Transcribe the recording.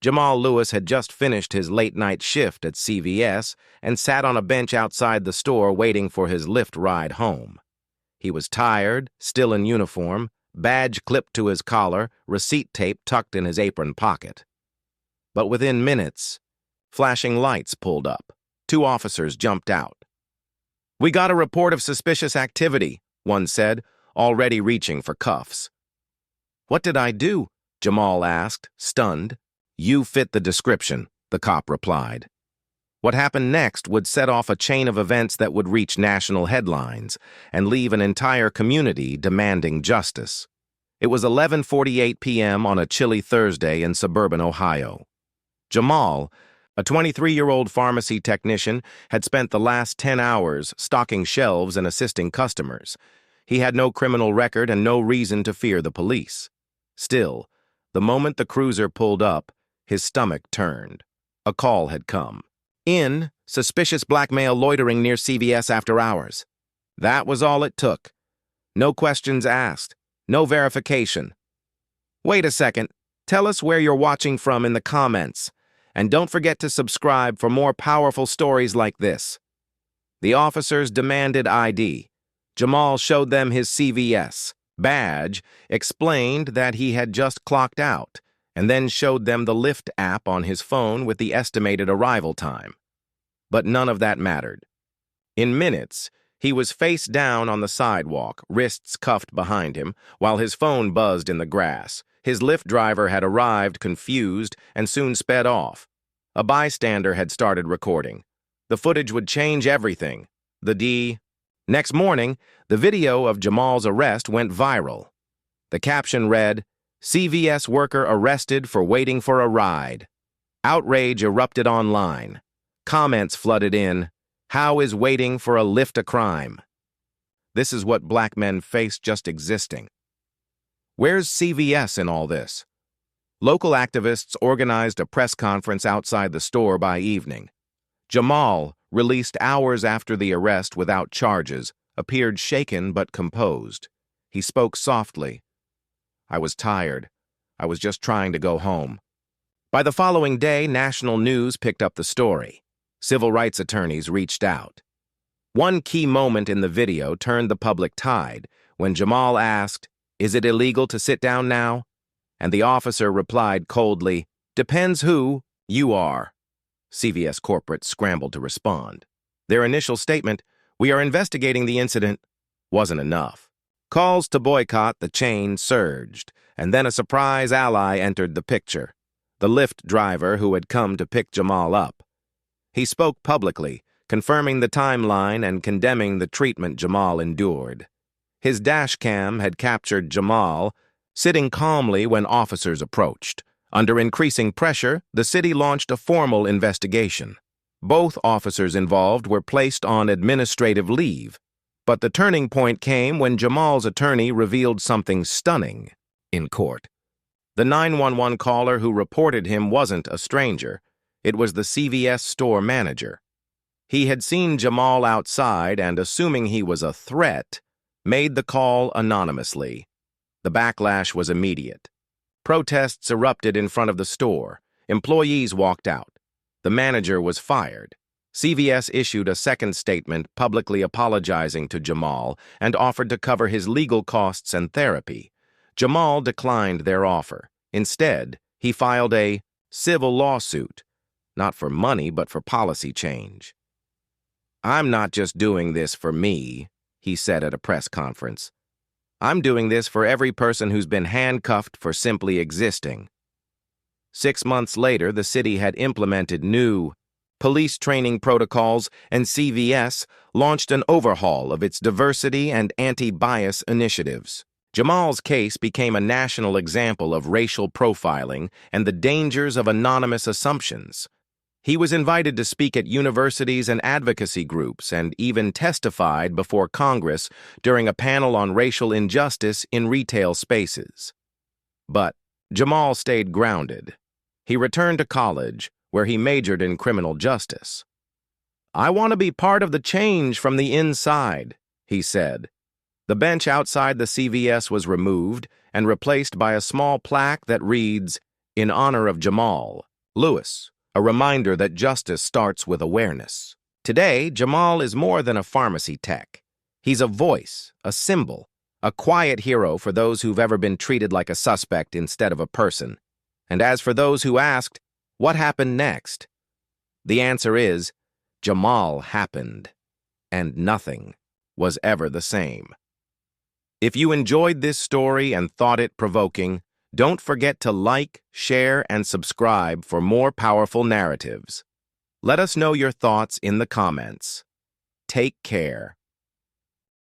Jamal Lewis had just finished his late-night shift at CVS and sat on a bench outside the store waiting for his Lyft ride home. He was tired, still in uniform, badge clipped to his collar, receipt tape tucked in his apron pocket. But within minutes, flashing lights pulled up. 2 officers jumped out. "We got a report of suspicious activity," one said, already reaching for cuffs. "What did I do?" Jamal asked, stunned. "You fit the description," the cop replied. What happened next would set off a chain of events that would reach national headlines and leave an entire community demanding justice. It was 11:48 p.m. on a chilly Thursday in suburban Ohio. Jamal, a 23-year-old pharmacy technician, had spent the last 10 hours stocking shelves and assisting customers. He had no criminal record and no reason to fear the police. Still, the moment the cruiser pulled up, his stomach turned. A call had come. Suspicious black male loitering near CVS after hours. That was all it took. No questions asked. No verification. Wait a second. Tell us where you're watching from in the comments. And don't forget to subscribe for more powerful stories like this. The officers demanded ID. Jamal showed them his CVS badge, explained that he had just clocked out, and then showed them the Lyft app on his phone with the estimated arrival time. But none of that mattered. In minutes, he was face down on the sidewalk, wrists cuffed behind him, while his phone buzzed in the grass. His Lyft driver had arrived, confused, and soon sped off. A bystander had started recording. The footage would change everything. Next morning, the video of Jamal's arrest went viral. The caption read, "CVS worker arrested for waiting for a ride." Outrage erupted online. Comments flooded in, "How is waiting for a Lyft a crime?" This is what black men face just existing. Where's CVS in all this? Local activists organized a press conference outside the store by evening. Jamal, released hours after the arrest without charges, appeared shaken but composed. He spoke softly. "I was tired. I was just trying to go home." By the following day, national news picked up the story. Civil rights attorneys reached out. One key moment in the video turned the public tide when Jamal asked, "Is it illegal to sit down now?" And the officer replied coldly, "Depends who you are." CVS corporate scrambled to respond. Their initial statement, "We are investigating the incident," wasn't enough. Calls to boycott the chain surged, and then a surprise ally entered the picture, the Lyft driver who had come to pick Jamal up. He spoke publicly, confirming the timeline and condemning the treatment Jamal endured. His dash cam had captured Jamal sitting calmly when officers approached. Under increasing pressure, the city launched a formal investigation. Both officers involved were placed on administrative leave, but the turning point came when Jamal's attorney revealed something stunning in court. The 911 caller who reported him wasn't a stranger. It was the CVS store manager. He had seen Jamal outside and, assuming he was a threat, made the call anonymously. The backlash was immediate. Protests erupted in front of the store. Employees walked out. The manager was fired. CVS issued a second statement publicly apologizing to Jamal and offered to cover his legal costs and therapy. Jamal declined their offer. Instead, he filed a civil lawsuit, not for money but for policy change. "I'm not just doing this for me," he said at a press conference. "I'm doing this for every person who's been handcuffed for simply existing." 6 months later, the city had implemented new police training protocols, and CVS launched an overhaul of its diversity and anti-bias initiatives. Jamal's case became a national example of racial profiling and the dangers of anonymous assumptions. He was invited to speak at universities and advocacy groups and even testified before Congress during a panel on racial injustice in retail spaces. But Jamal stayed grounded. He returned to college, where he majored in criminal justice. "I want to be part of the change from the inside," he said. The bench outside the CVS was removed and replaced by a small plaque that reads, "In honor of Jamal." Lewis, a reminder that justice starts with awareness. Today, Jamal is more than a pharmacy tech. He's a voice, a symbol, a quiet hero for those who've ever been treated like a suspect instead of a person. And as for those who asked, what happened next? The answer is, Jamal happened, and nothing was ever the same. If you enjoyed this story and thought it provoking, don't forget to like, share, and subscribe for more powerful narratives. Let us know your thoughts in the comments. Take care.